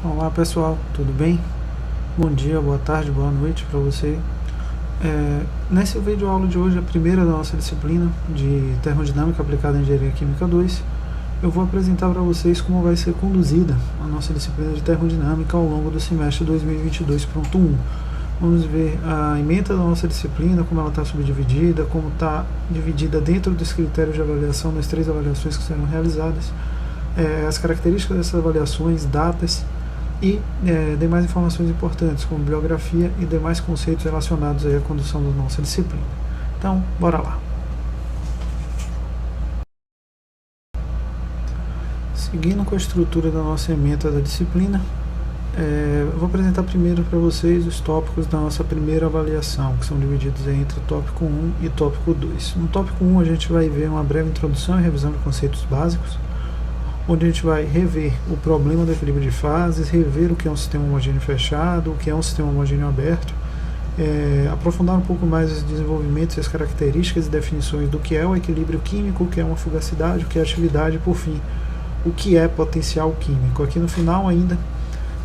Olá pessoal, tudo bem? Bom dia, boa tarde, boa noite para você. Nesse vídeo aula de hoje, a primeira da nossa disciplina de Termodinâmica aplicada em Engenharia Química 2, eu vou apresentar para vocês como vai ser conduzida a nossa disciplina de Termodinâmica ao longo do semestre 2022.1. Vamos ver a ementa da nossa disciplina, como ela está subdividida, como está dividida dentro dos critérios de avaliação nas 3 avaliações que serão realizadas, as características dessas avaliações, datas e demais informações importantes, como bibliografia e demais conceitos relacionados à condução da nossa disciplina. Então, bora lá. Seguindo com a estrutura da nossa ementa da disciplina, eu vou apresentar primeiro para vocês os tópicos da nossa primeira avaliação, que são divididos entre tópico 1 e tópico 2. No tópico 1 a gente vai ver uma breve introdução e revisão de conceitos básicos, onde a gente vai rever o problema do equilíbrio de fases, rever o que é um sistema homogêneo fechado, o que é um sistema homogêneo aberto, aprofundar um pouco mais os desenvolvimentos e as características e definições do que é o equilíbrio químico, o que é uma fugacidade, o que é atividade e, por fim, o que é potencial químico. Aqui no final ainda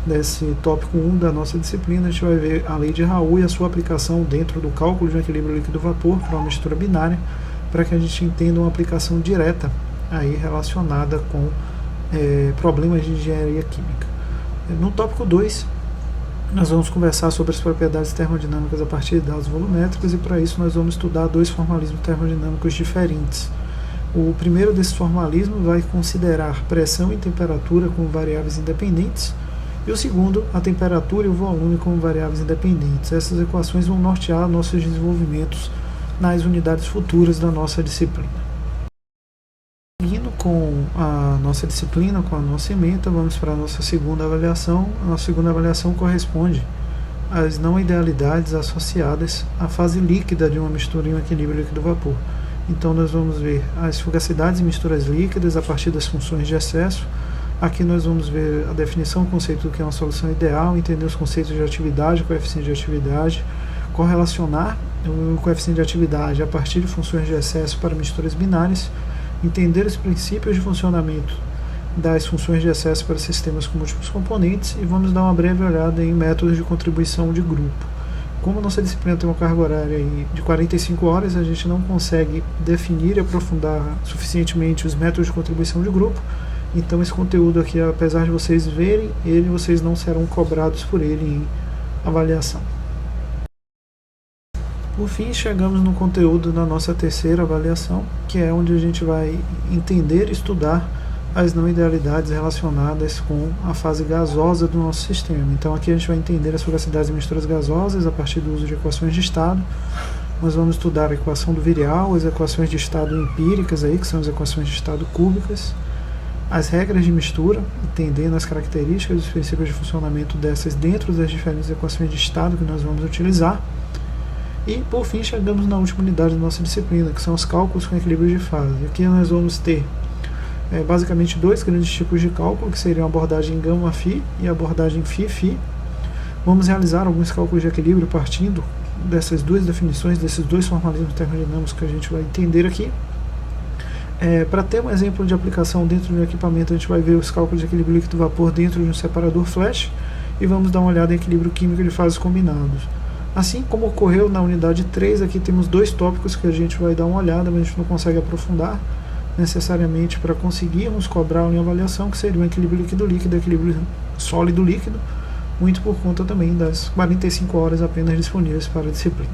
desse tópico 1 da nossa disciplina, a gente vai ver a lei de Raoult e a sua aplicação dentro do cálculo de um equilíbrio líquido-vapor para uma mistura binária, para que a gente entenda uma aplicação direta aí relacionada com problemas de engenharia química. No tópico 2, nós vamos conversar sobre as propriedades termodinâmicas a partir de dados volumétricos, e para isso nós vamos estudar 2 formalismos termodinâmicos diferentes. O primeiro desses formalismos vai considerar pressão e temperatura como variáveis independentes, e o segundo, a temperatura e o volume como variáveis independentes. Essas equações vão nortear nossos desenvolvimentos nas unidades futuras da nossa disciplina. Seguindo com a nossa disciplina, com a nossa ementa, vamos para a nossa segunda avaliação. A nossa segunda avaliação corresponde às não idealidades associadas à fase líquida de uma mistura em um equilíbrio líquido-vapor. Então nós vamos ver as fugacidades e misturas líquidas a partir das funções de excesso. Aqui nós vamos ver a definição, o conceito do que é uma solução ideal, entender os conceitos de atividade, coeficiente de atividade, correlacionar o coeficiente de atividade a partir de funções de excesso para misturas binárias, entender os princípios de funcionamento das funções de excesso para sistemas com múltiplos componentes, e vamos dar uma breve olhada em métodos de contribuição de grupo. Como a nossa disciplina tem uma carga horária de 45 horas, a gente não consegue definir e aprofundar suficientemente os métodos de contribuição de grupo, então esse conteúdo aqui, apesar de vocês verem ele, vocês não serão cobrados por ele em avaliação. Por fim, chegamos no conteúdo da nossa terceira avaliação, que é onde a gente vai entender e estudar as não idealidades relacionadas com a fase gasosa do nosso sistema. Então aqui a gente vai entender as fugacidades e misturas gasosas a partir do uso de equações de estado. Nós vamos estudar a equação do virial, as equações de estado empíricas, aí, que são as equações de estado cúbicas, as regras de mistura, entendendo as características e os princípios de funcionamento dessas dentro das diferentes equações de estado que nós vamos utilizar. E, por fim, chegamos na última unidade da nossa disciplina, que são os cálculos com equilíbrio de fase. Aqui nós vamos ter basicamente 2 grandes tipos de cálculo, que seriam a abordagem gama-phi e a abordagem phi-phi. Vamos realizar alguns cálculos de equilíbrio partindo dessas 2 definições, desses 2 formalismos termodinâmicos que a gente vai entender aqui. Para ter um exemplo de aplicação dentro do equipamento, a gente vai ver os cálculos de equilíbrio líquido-vapor dentro de um separador flash, e vamos dar uma olhada em equilíbrio químico de fases combinados. Assim como ocorreu na unidade 3, aqui temos 2 tópicos que a gente vai dar uma olhada, mas a gente não consegue aprofundar necessariamente para conseguirmos cobrar uma avaliação, que seria o equilíbrio líquido-líquido e equilíbrio sólido-líquido, muito por conta também das 45 horas apenas disponíveis para a disciplina.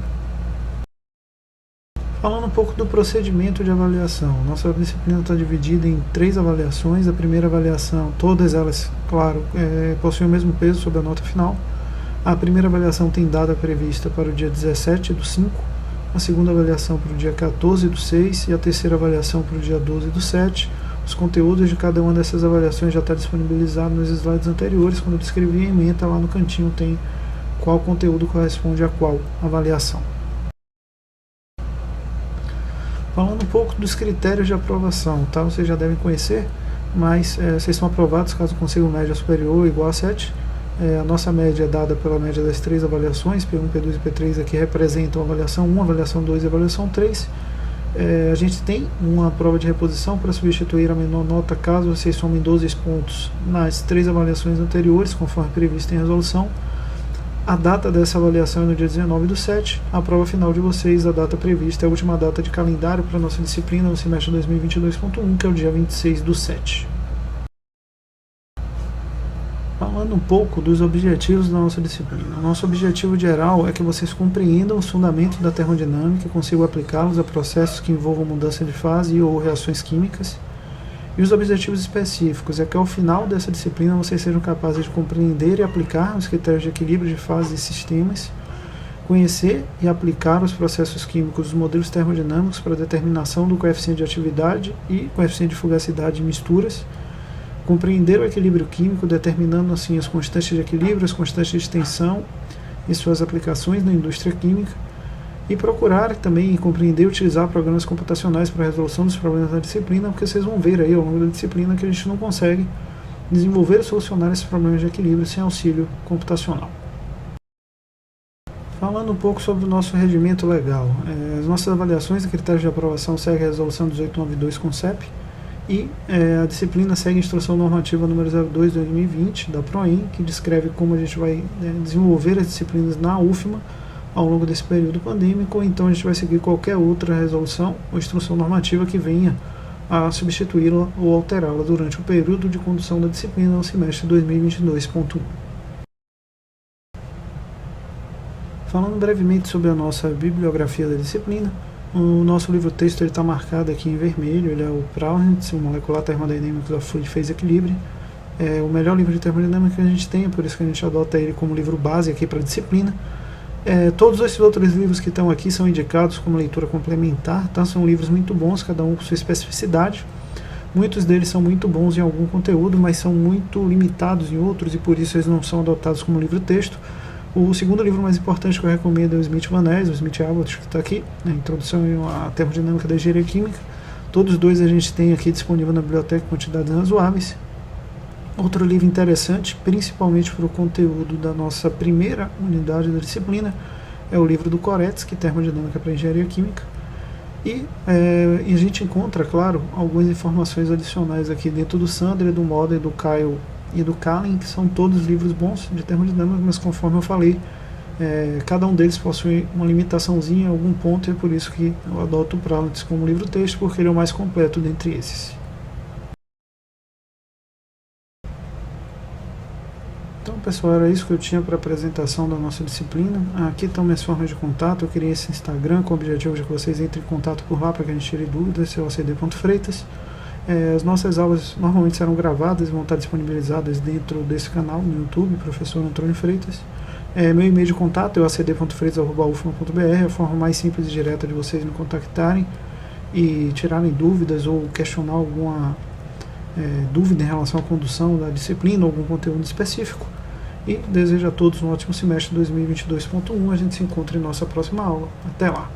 Falando um pouco do procedimento de avaliação, nossa disciplina está dividida em 3 avaliações. A primeira avaliação, todas elas, claro, possuem o mesmo peso sobre a nota final. A primeira avaliação tem data prevista para o dia 17/5, a segunda avaliação para o dia 14/6 e a terceira avaliação para o dia 12/7. Os conteúdos de cada uma dessas avaliações já está disponibilizado nos slides anteriores. Quando eu descrevi a ementa, lá no cantinho tem qual conteúdo corresponde a qual avaliação. Falando um pouco dos critérios de aprovação, tá? Vocês já devem conhecer, mas vocês são aprovados caso consigam média superior ou igual a 7. A nossa média é dada pela média das 3 avaliações, P1, P2 e P3 aqui representam a avaliação 1, avaliação 2 e avaliação 3. A gente tem uma prova de reposição para substituir a menor nota caso vocês somem 12 pontos nas 3 avaliações anteriores, conforme previsto em resolução. A data dessa avaliação é no dia 19/7. A prova final de vocês, a data prevista, é a última data de calendário para a nossa disciplina no semestre 2022.1, que é o dia 26/7. Falando um pouco dos objetivos da nossa disciplina. O nosso objetivo geral é que vocês compreendam os fundamentos da termodinâmica e consigam aplicá-los a processos que envolvam mudança de fase e ou reações químicas. E os objetivos específicos é que ao final dessa disciplina vocês sejam capazes de compreender e aplicar os critérios de equilíbrio de fases e sistemas, conhecer e aplicar os processos químicos dos modelos termodinâmicos para a determinação do coeficiente de atividade e coeficiente de fugacidade de misturas, compreender o equilíbrio químico, determinando assim as constantes de equilíbrio, as constantes de tensão e suas aplicações na indústria química, e procurar também compreender e utilizar programas computacionais para a resolução dos problemas da disciplina, porque vocês vão ver aí ao longo da disciplina que a gente não consegue desenvolver e solucionar esses problemas de equilíbrio sem auxílio computacional. Falando um pouco sobre o nosso regimento legal, as nossas avaliações e critérios de aprovação seguem a resolução 1892 CONCEP, e a disciplina segue a instrução normativa número 02/2020 da PROEM, que descreve como a gente vai desenvolver as disciplinas na UFMA ao longo desse período pandêmico, ou então a gente vai seguir qualquer outra resolução ou instrução normativa que venha a substituí-la ou alterá-la durante o período de condução da disciplina no semestre 2022.1. Falando brevemente sobre a nossa bibliografia da disciplina, o nosso livro-texto está marcado aqui em vermelho, ele é o Proudhon, o Molecular Thermodynamics of Fluid Phase Equilibrium. É o melhor livro de termodinâmica que a gente tem, é por isso que a gente adota ele como livro base aqui para a disciplina. Todos esses outros livros que estão aqui são indicados como leitura complementar, tá? São livros muito bons, cada um com sua especificidade. Muitos deles são muito bons em algum conteúdo, mas são muito limitados em outros, e por isso eles não são adotados como livro-texto. O segundo livro mais importante que eu recomendo é o Smith Van Ness, o Smith Abbott, que está aqui, a Introdução à Termodinâmica da Engenharia Química. Todos os dois a gente tem aqui disponível na biblioteca em quantidades razoáveis. Outro livro interessante, principalmente para o conteúdo da nossa primeira unidade da disciplina, é o livro do Koretsky, Termodinâmica para a Engenharia Química. E a gente encontra, claro, algumas informações adicionais aqui dentro do Sandler, do Moder, do Kyle e do Kallen, que são todos livros bons de termodinâmica, mas conforme eu falei, cada um deles possui uma limitaçãozinha em algum ponto, e é por isso que eu adoto o Proudhon como livro-texto, porque ele é o mais completo dentre esses. Então, pessoal, era isso que eu tinha para a apresentação da nossa disciplina. Aqui estão minhas formas de contato. Eu criei esse Instagram com o objetivo de que vocês entrem em contato por lá para que a gente tire dúvidas, esse é o acd.freitas. As nossas aulas normalmente serão gravadas e vão estar disponibilizadas dentro desse canal no YouTube, Professor Antônio Freitas. Meu e-mail de contato é o acd.freitas@ufma.br, é a forma mais simples e direta de vocês me contactarem e tirarem dúvidas ou questionar alguma dúvida em relação à condução da disciplina ou algum conteúdo específico. E desejo a todos um ótimo semestre 2022.1. A gente se encontra em nossa próxima aula. Até lá!